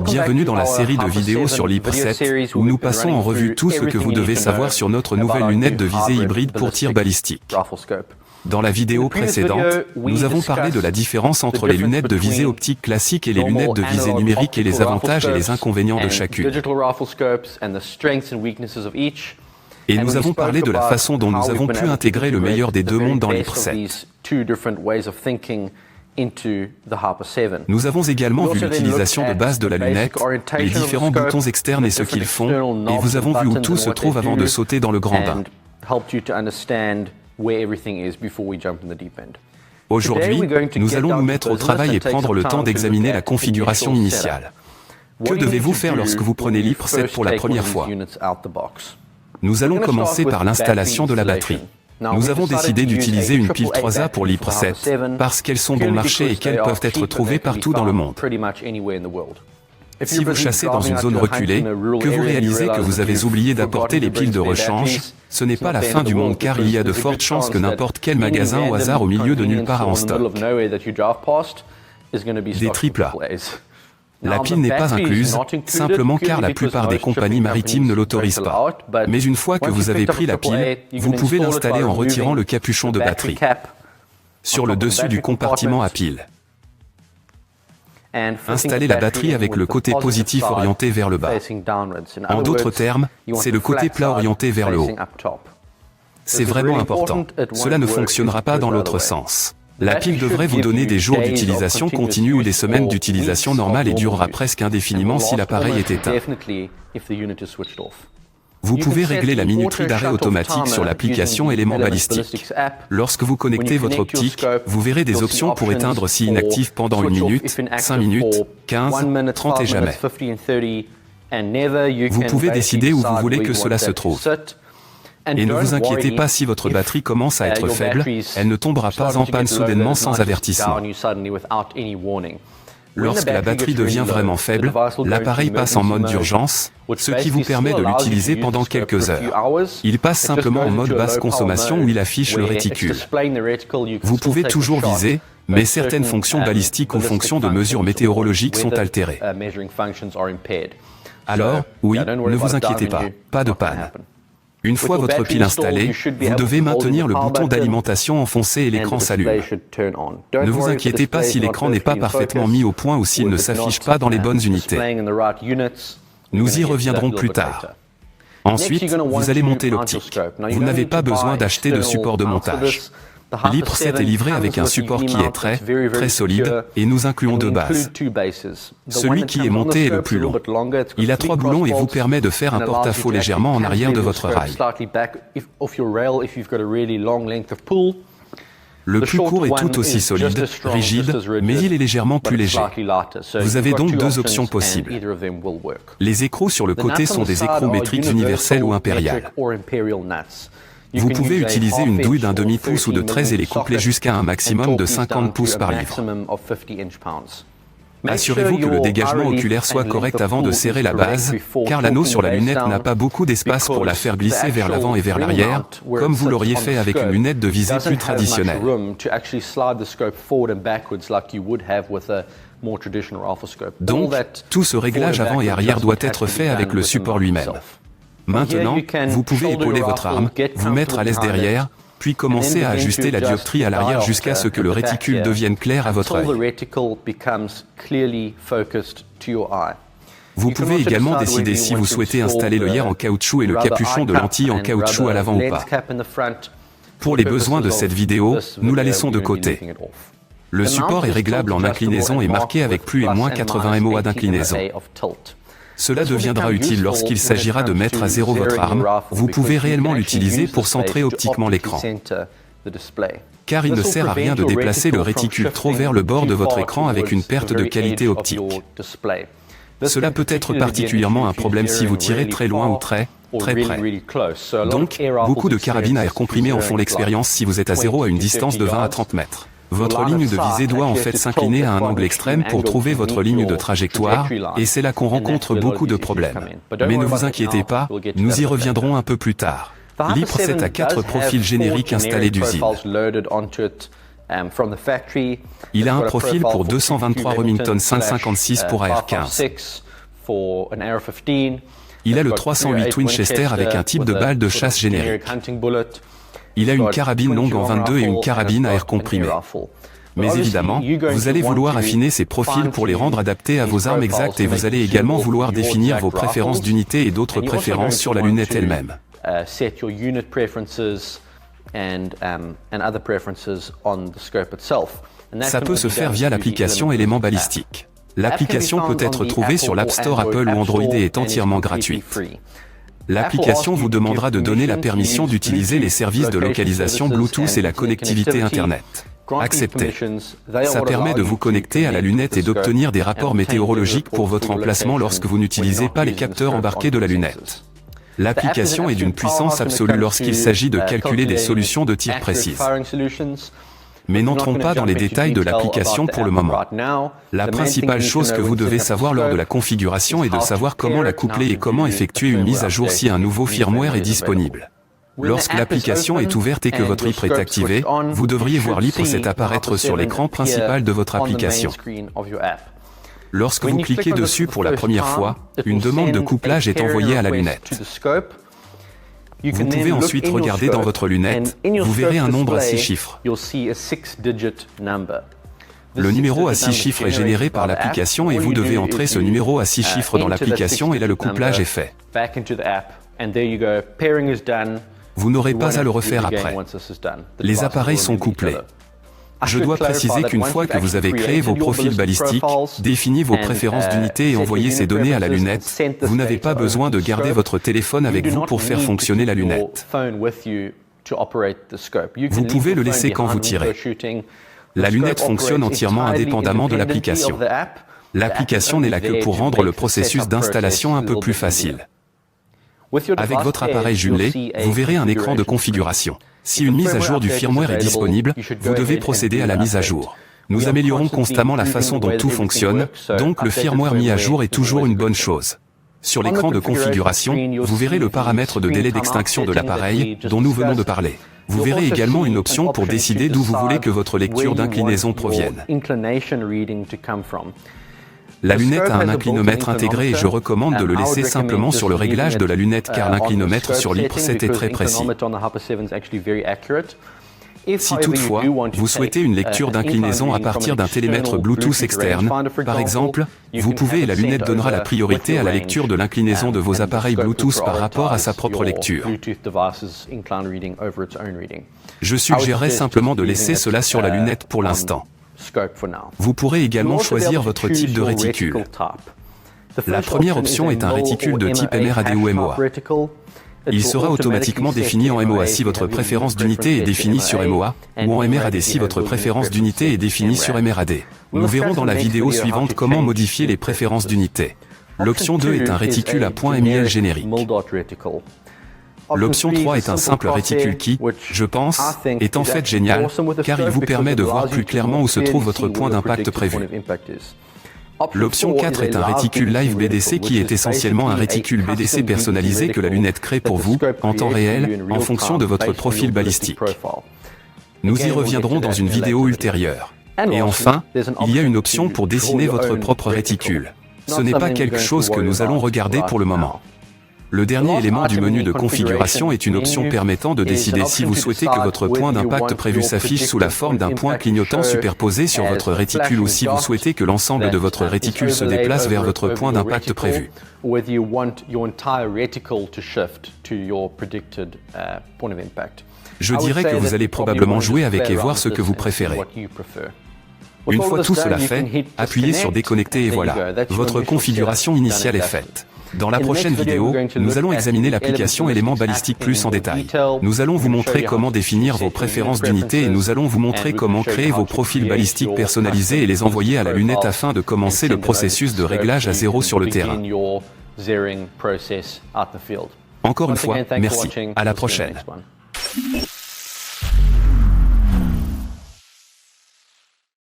Bienvenue dans la série de vidéos sur l'Hyper 7, où nous passons en revue tout ce que vous devez savoir sur notre nouvelle lunette de visée hybride pour tir balistique. Dans la vidéo précédente, nous avons parlé de la différence entre les lunettes de visée optique classiques et les lunettes de visée numérique et les avantages et les inconvénients de chacune. Et nous avons parlé de la façon dont nous avons pu intégrer le meilleur des deux mondes dans l'Hyper 7. Nous avons également vu l'utilisation de base de la lunette, les différents boutons externes et ce qu'ils font, et vous avons vu où tout se trouve avant de sauter dans le grand bain. Aujourd'hui, nous allons nous mettre au travail et prendre le temps d'examiner la configuration initiale. Que devez-vous faire lorsque vous prenez l'Hyper 7 pour la première fois? Nous allons commencer par l'installation de la batterie. Nous avons décidé d'utiliser une pile 3A pour l'Hyper 7, parce qu'elles sont bon marché et qu'elles peuvent être trouvées partout dans le monde. Si vous chassez dans une zone reculée, que vous réalisez que vous avez oublié d'apporter les piles de rechange, ce n'est pas la fin du monde car il y a de fortes chances que n'importe quel magasin au hasard au milieu de nulle part a en stock des AAA. La pile n'est pas incluse, simplement car la plupart des compagnies maritimes ne l'autorisent pas. Mais une fois que vous avez pris la pile, vous pouvez l'installer en retirant le capuchon de batterie sur le dessus du compartiment à pile. Installez la batterie avec le côté positif orienté vers le bas. En d'autres termes, c'est le côté plat orienté vers le haut. C'est vraiment important. Cela ne fonctionnera pas dans l'autre sens. La pile devrait vous donner des jours d'utilisation continue ou des semaines d'utilisation normale et durera presque indéfiniment si l'appareil est éteint. Vous pouvez régler la minuterie d'arrêt automatique sur l'application élément balistique. Lorsque vous connectez votre optique, vous verrez des options pour éteindre si inactif pendant 1 minute, 5 minutes, 15, 30 et jamais. Vous pouvez décider où vous voulez que cela se trouve. Et ne vous inquiétez pas si votre batterie commence à être faible, elle ne tombera pas en panne soudainement sans avertissement. Lorsque la batterie devient vraiment faible, l'appareil passe en mode d'urgence, ce qui vous permet de l'utiliser pendant quelques heures. Il passe simplement en mode basse consommation où il affiche le réticule. Vous pouvez toujours viser, mais certaines fonctions balistiques ou fonctions de mesure météorologique sont altérées. Alors, oui, ne vous inquiétez pas de panne. Une fois votre pile installée, vous devez maintenir le bouton d'alimentation enfoncé et l'écran s'allume. Ne vous inquiétez pas si l'écran n'est pas parfaitement mis au point ou s'il ne s'affiche pas dans les bonnes unités. Nous y reviendrons plus tard. Ensuite, vous allez monter l'optique. Vous n'avez pas besoin d'acheter de support de montage. L'Hyper 7 est livré avec un support qui est très solide, et nous incluons 2 bases. Celui qui est monté est le plus long. Il a 3 boulons et vous permet de faire un porte-à-faux légèrement en arrière de votre rail. Le plus court est tout aussi solide, rigide, mais il est légèrement plus léger. Vous avez donc 2 options possibles. Les écrous sur le côté sont des écrous métriques universels ou impériales. Vous pouvez utiliser une douille d'1 demi-pouce ou de 13 et les coupler jusqu'à un maximum de 50 pouces par livre. Assurez-vous que le dégagement oculaire soit correct avant de serrer la base, car l'anneau sur la lunette n'a pas beaucoup d'espace pour la faire glisser vers l'avant et vers l'arrière, comme vous l'auriez fait avec une lunette de visée plus traditionnelle. Donc, tout ce réglage avant et arrière doit être fait avec le support lui-même. Maintenant, vous pouvez épauler votre arme, vous mettre à l'aise derrière, puis commencer à ajuster la dioptrie à l'arrière jusqu'à ce que le réticule devienne clair à votre œil. Vous pouvez également décider si vous souhaitez installer l'œillère en caoutchouc et le capuchon de lentille en caoutchouc à l'avant ou pas. Pour les besoins de cette vidéo, nous la laissons de côté. Le support est réglable en inclinaison et marqué avec plus et moins 80 MOA d'inclinaison. Cela deviendra utile lorsqu'il s'agira de mettre à zéro votre arme, vous pouvez réellement l'utiliser pour centrer optiquement l'écran. Car il ne sert à rien de déplacer le réticule trop vers le bord de votre écran avec une perte de qualité optique. Cela peut être particulièrement un problème si vous tirez très loin ou très près. Donc, beaucoup de carabines à air comprimé en font l'expérience si vous êtes à zéro à une distance de 20 à 30 mètres. Votre ligne de visée doit en fait s'incliner à un angle extrême pour trouver votre ligne de trajectoire, et c'est là qu'on rencontre beaucoup de problèmes. Mais ne vous inquiétez pas, nous y reviendrons un peu plus tard. L'Hyper 7 a 4 profils génériques installés d'usine. Il a un profil pour 223 Remington 5.56 pour AR-15. Il a le 308 Winchester avec un type de balle de chasse générique. Il a une carabine longue en 22 et une carabine à air comprimé. Mais évidemment, vous allez vouloir affiner ces profils pour les rendre adaptés à vos armes exactes et vous allez également vouloir définir vos préférences d'unité et d'autres préférences sur la lunette elle-même. Ça peut se faire via l'application Éléments Balistiques. L'application peut être trouvée sur l'App Store Apple ou Android et est entièrement gratuite. L'application vous demandera de donner la permission d'utiliser les services de localisation Bluetooth et la connectivité Internet. Acceptez. Ça permet de vous connecter à la lunette et d'obtenir des rapports météorologiques pour votre emplacement lorsque vous n'utilisez pas les capteurs embarqués de la lunette. L'application est d'une puissance absolue lorsqu'il s'agit de calculer des solutions de tir précises. Mais n'entrons pas dans les détails de l'application pour le moment. La principale chose que vous devez savoir lors de la configuration est de savoir comment la coupler et comment effectuer une mise à jour si un nouveau firmware est disponible. Lorsque l'application est ouverte et que votre IP est activé, vous devriez voir l'IP apparaître sur l'écran principal de votre application. Lorsque vous cliquez dessus pour la première fois, une demande de couplage est envoyée à la lunette. Vous pouvez ensuite regarder dans votre lunette, vous verrez un nombre à 6 chiffres. Le numéro à 6 chiffres est généré par l'application et vous devez entrer ce numéro à 6 chiffres dans l'application et là le couplage est fait. Vous n'aurez pas à le refaire après. Les appareils sont couplés. Je dois préciser qu'une fois que vous avez créé vos profils balistiques, défini vos préférences d'unité et envoyé ces données à la lunette, vous n'avez pas besoin de garder votre téléphone avec vous pour faire fonctionner la lunette. Vous pouvez le laisser quand vous tirez. La lunette fonctionne entièrement indépendamment de l'application. L'application n'est là que pour rendre le processus d'installation un peu plus facile. Avec votre appareil jumelé, vous verrez un écran de configuration. Si une mise à jour du firmware est disponible, vous devez procéder à la mise à jour. Nous améliorons constamment la façon dont tout fonctionne, donc le firmware mis à jour est toujours une bonne chose. Sur l'écran de configuration, vous verrez le paramètre de délai d'extinction de l'appareil, dont nous venons de parler. Vous verrez également une option pour décider d'où vous voulez que votre lecture d'inclinaison provienne. La lunette a un inclinomètre intégré et je recommande de le laisser simplement sur le réglage de la lunette car l'inclinomètre sur l'IP 7 est très précis. Si toutefois, vous souhaitez une lecture d'inclinaison à partir d'un télémètre Bluetooth externe, par exemple, vous pouvez et la lunette donnera la priorité à la lecture de l'inclinaison de vos appareils Bluetooth par rapport à sa propre lecture. Je suggérerais simplement de laisser cela sur la lunette pour l'instant. Vous pourrez également choisir votre type de réticule. La première option est un réticule de type MRAD ou MOA. Il sera automatiquement défini en MOA si votre préférence d'unité est définie sur MOA, ou en MRAD si votre préférence d'unité est définie sur MRAD. Nous verrons dans la vidéo suivante comment modifier les préférences d'unité. L'option 2 est un réticule à point MIL générique. L'option 3 est un simple réticule qui, je pense, est en fait génial, car il vous permet de voir plus clairement où se trouve votre point d'impact prévu. L'option 4 est un réticule Live BDC qui est essentiellement un réticule BDC personnalisé que la lunette crée pour vous, en temps réel, en fonction de votre profil balistique. Nous y reviendrons dans une vidéo ultérieure. Et enfin, il y a une option pour dessiner votre propre réticule. Ce n'est pas quelque chose que nous allons regarder pour le moment. Le dernier élément du menu de configuration est une option permettant de décider si vous souhaitez que votre point d'impact prévu s'affiche sous la forme d'un point clignotant superposé sur votre réticule ou si vous souhaitez que l'ensemble de votre réticule se déplace vers votre point d'impact prévu. Je dirais que vous allez probablement jouer avec et voir ce que vous préférez. Une fois tout cela fait, appuyez sur déconnecter et voilà, votre configuration initiale est faite. Dans la prochaine vidéo, nous allons examiner l'application Éléments Balistiques plus en détail. Nous allons vous montrer comment définir vos préférences d'unité et nous allons vous montrer comment créer vos profils balistiques personnalisés et les envoyer à la lunette afin de commencer le processus de réglage à zéro sur le terrain. Encore une fois, merci. À la prochaine.